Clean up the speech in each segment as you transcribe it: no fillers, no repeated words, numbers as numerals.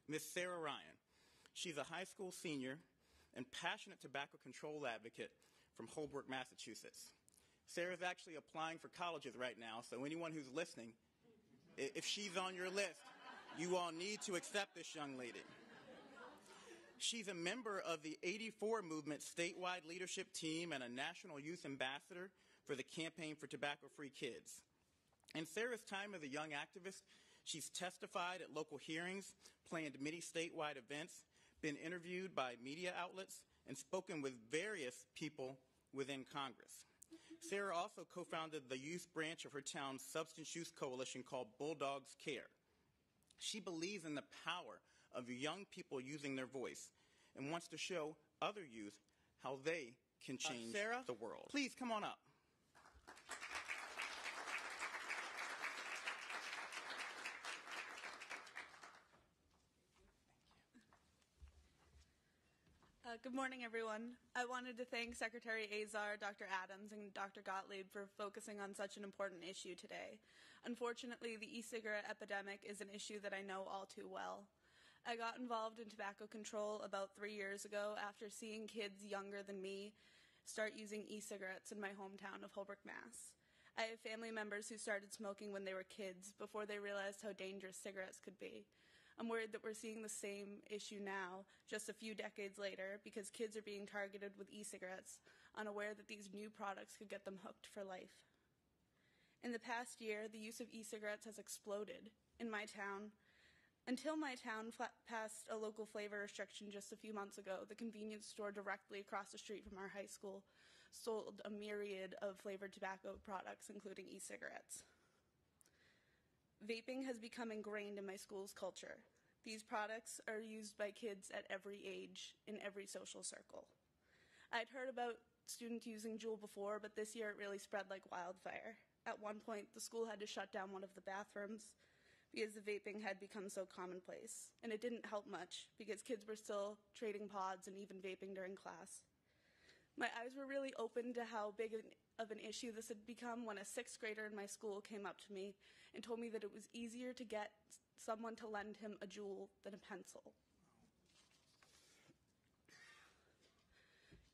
Miss Sarah Ryan. She's a high school senior and passionate tobacco control advocate from Holbrook, Massachusetts. Sarah's actually applying for colleges right now, so anyone who's listening, if she's on your list, you all need to accept this young lady. She's a member of the 84 Movement statewide leadership team and a national youth ambassador for the Campaign for Tobacco-Free Kids. In Sarah's time as a young activist, she's testified at local hearings, planned many statewide events, been interviewed by media outlets, and spoken with various people within Congress. Sarah also co-founded the youth branch of her town's substance use coalition called Bulldogs Care. She believes in the power of young people using their voice and wants to show other youth how they can change Sarah, the world. Please come on up. Good morning, everyone. I wanted to thank Secretary Azar, Dr. Adams, and Dr. Gottlieb for focusing on such an important issue today. Unfortunately, the e-cigarette epidemic is an issue that I know all too well. I got involved in tobacco control about 3 years ago after seeing kids younger than me start using e-cigarettes in my hometown of Holbrook, Mass. I have family members who started smoking when they were kids before they realized how dangerous cigarettes could be. I'm worried that we're seeing the same issue now, just a few decades later, because kids are being targeted with e-cigarettes, unaware that these new products could get them hooked for life. In the past year, the use of e-cigarettes has exploded in my town. Until my town passed a local flavor restriction just a few months ago, the convenience store directly across the street from our high school sold a myriad of flavored tobacco products, including e-cigarettes. Vaping has become ingrained in my school's culture. These products are used by kids at every age, in every social circle. I'd heard about students using Juul before, but this year it really spread like wildfire. At one point, the school had to shut down one of the bathrooms because the vaping had become so commonplace. And it didn't help much, because kids were still trading pods and even vaping during class. My eyes were really opened to how big of an issue this had become when a 6th grader in my school came up to me and told me that it was easier to get someone to lend him a Juul than a pencil.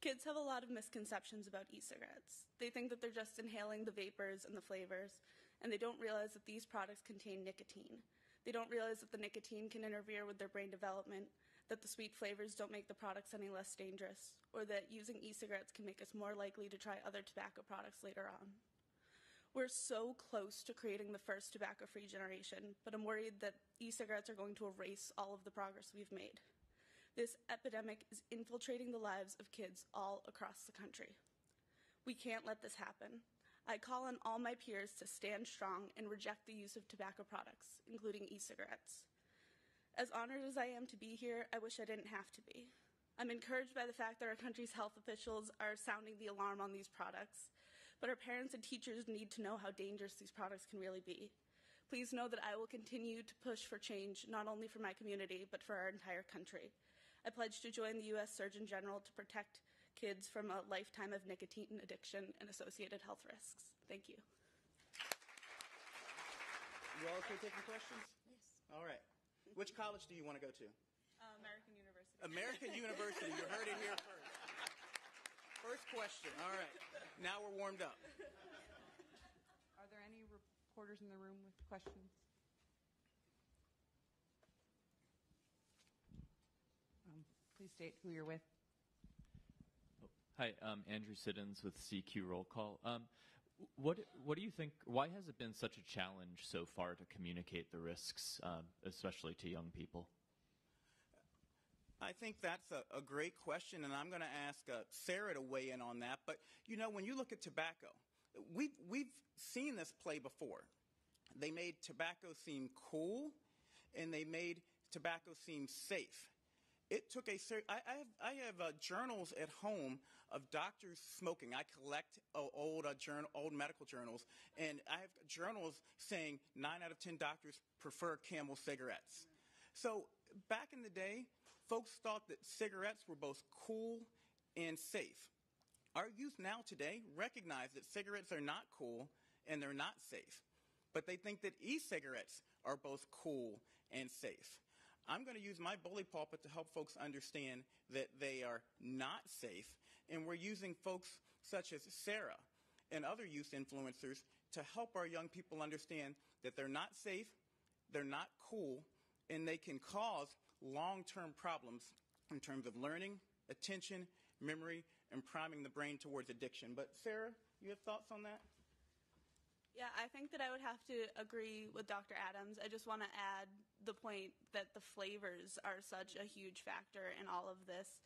Kids have a lot of misconceptions about e-cigarettes. They think that they're just inhaling the vapors and the flavors, and they don't realize that these products contain nicotine. They don't realize that the nicotine can interfere with their brain development, that the sweet flavors don't make the products any less dangerous, or that using e-cigarettes can make us more likely to try other tobacco products later on. We're so close to creating the first tobacco-free generation, but I'm worried that e-cigarettes are going to erase all of the progress we've made. This epidemic is infiltrating the lives of kids all across the country. We can't let this happen. I call on all my peers to stand strong and reject the use of tobacco products, including e-cigarettes. As honored as I am to be here, I wish I didn't have to be. I'm encouraged by the fact that our country's health officials are sounding the alarm on these products, but our parents and teachers need to know how dangerous these products can really be. Please know that I will continue to push for change, not only for my community, but for our entire country. I pledge to join the U.S. Surgeon General to protect kids from a lifetime of nicotine addiction and associated health risks. Thank you. You all okay taking questions? Yes. All right. Which college do you want to go to? American University. American University. You heard it here first. First question. All right. Now we're warmed up. Are there any reporters in the room with questions? Please state who you're with. Hi, Andrew Siddons with CQ Roll Call. What do you think, why has it been such a challenge so far to communicate the risks, especially to young people? I think that's a great question, and I'm going to ask Sarah to weigh in on that. But, you know, when you look at tobacco, we've seen this play before. They made tobacco seem cool, and they made tobacco seem safe. It took I have journals at home of doctors smoking. I collect old medical journals, and I have journals saying 9 out of 10 doctors prefer Camel cigarettes. So back in the day, folks thought that cigarettes were both cool and safe. Our youth now today recognize that cigarettes are not cool and they're not safe, but they think that e-cigarettes are both cool and safe. I'm going to use my bully pulpit to help folks understand that they are not safe, and we're using folks such as Sarah and other youth influencers to help our young people understand that they're not safe, they're not cool, and they can cause long-term problems in terms of learning, attention, memory, and priming the brain towards addiction. But Sarah, you have thoughts on that? Yeah, I think that I would have to agree with Dr. Adams. I just want to add the point that the flavors are such a huge factor in all of this.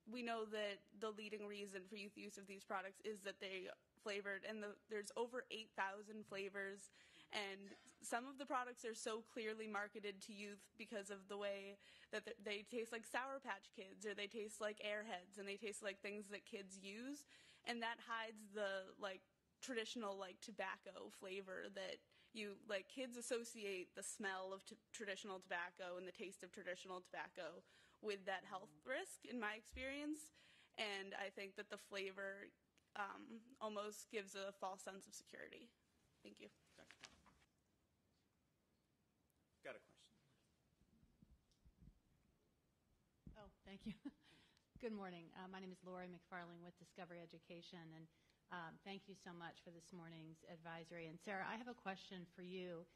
We know that the leading reason for youth use of these products is that they flavored, and there's over 8,000 flavors, and some of the products are so clearly marketed to youth because of the way that they taste like Sour Patch Kids, or they taste like Airheads, and they taste like things that kids use, and that hides the traditional tobacco flavor that kids associate the smell of traditional tobacco and the taste of traditional tobacco with that health risk, in my experience. And I think that the flavor almost gives a false sense of security. Thank you. Got a question. Oh, thank you. Good morning. My name is Lori McFarling with Discovery Education, and thank you so much for this morning's advisory. And Sarah, I have a question for you.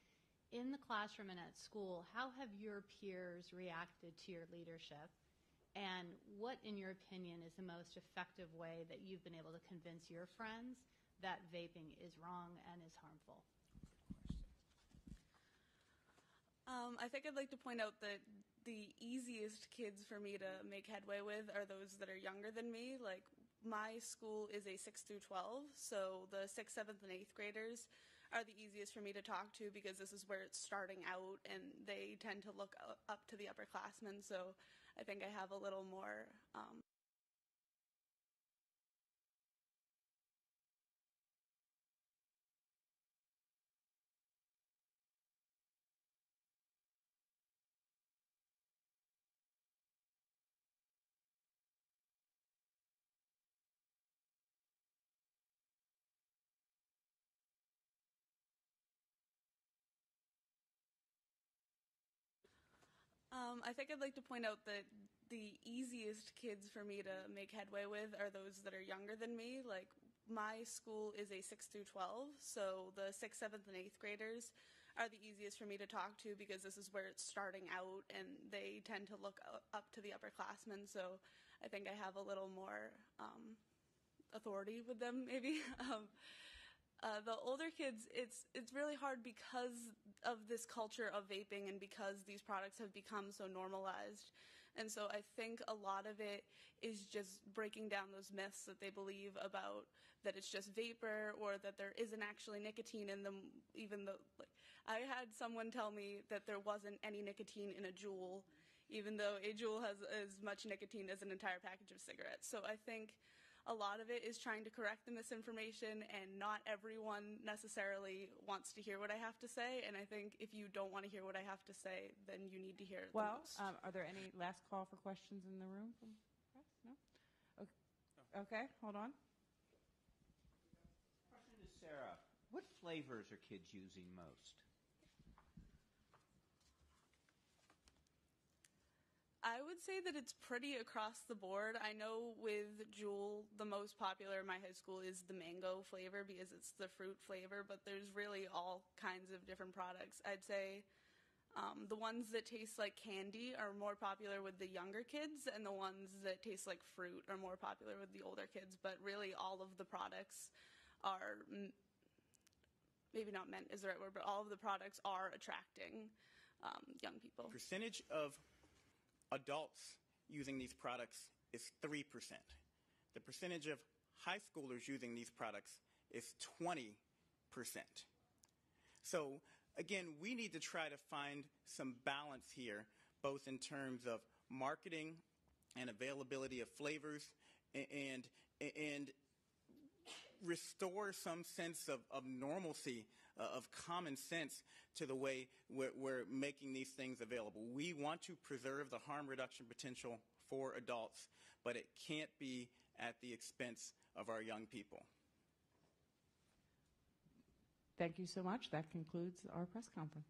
In the classroom and at school, how have your peers reacted to your leadership? And what, in your opinion, is the most effective way that you've been able to convince your friends that vaping is wrong and is harmful? I think I'd like to point out that the easiest kids for me to make headway with are those that are younger than me. Like, my school is a 6 through 12, so the 6th, 7th, and 8th graders are the easiest for me to talk to because this is where it's starting out, and they tend to look up to the upperclassmen, so I think I have a little more I think I'd like to point out that the easiest kids for me to make headway with are those that are younger than me. Like, my school is a 6 through 12, so the 6th, 7th, and 8th graders are the easiest for me to talk to because this is where it's starting out, and they tend to look up to the upperclassmen, so I think I have a little more authority with them, maybe. The older kids, it's really hard because of this culture of vaping and because these products have become so normalized. And so I think a lot of it is just breaking down those myths that they believe about that it's just vapor or that there isn't actually nicotine in them, even though I had someone tell me that there wasn't any nicotine in a Juul, even though a Juul has as much nicotine as an entire package of cigarettes. So I think a lot of it is trying to correct the misinformation, and not everyone necessarily wants to hear what I have to say, and I think if you don't want to hear what I have to say, then you need to hear it the most. Are there any last call for questions in the room from press? No? Okay, hold on. Question to Sarah. What flavors are kids using most? I would say that it's pretty across the board. I know with Juul, the most popular in my high school is the mango flavor because it's the fruit flavor, but there's really all kinds of different products. I'd say the ones that taste like candy are more popular with the younger kids, and the ones that taste like fruit are more popular with the older kids, but really all of the products are, maybe not meant is the right word, but all of the products are attracting young people. Percentage of adults using these products is 3%. The percentage of high schoolers using these products is 20%. So again, we need to try to find some balance here, both in terms of marketing and availability of flavors, and restore some sense of normalcy, of common sense to the way we're making these things available. We want to preserve the harm reduction potential for adults, but it can't be at the expense of our young people. Thank you so much. That concludes our press conference.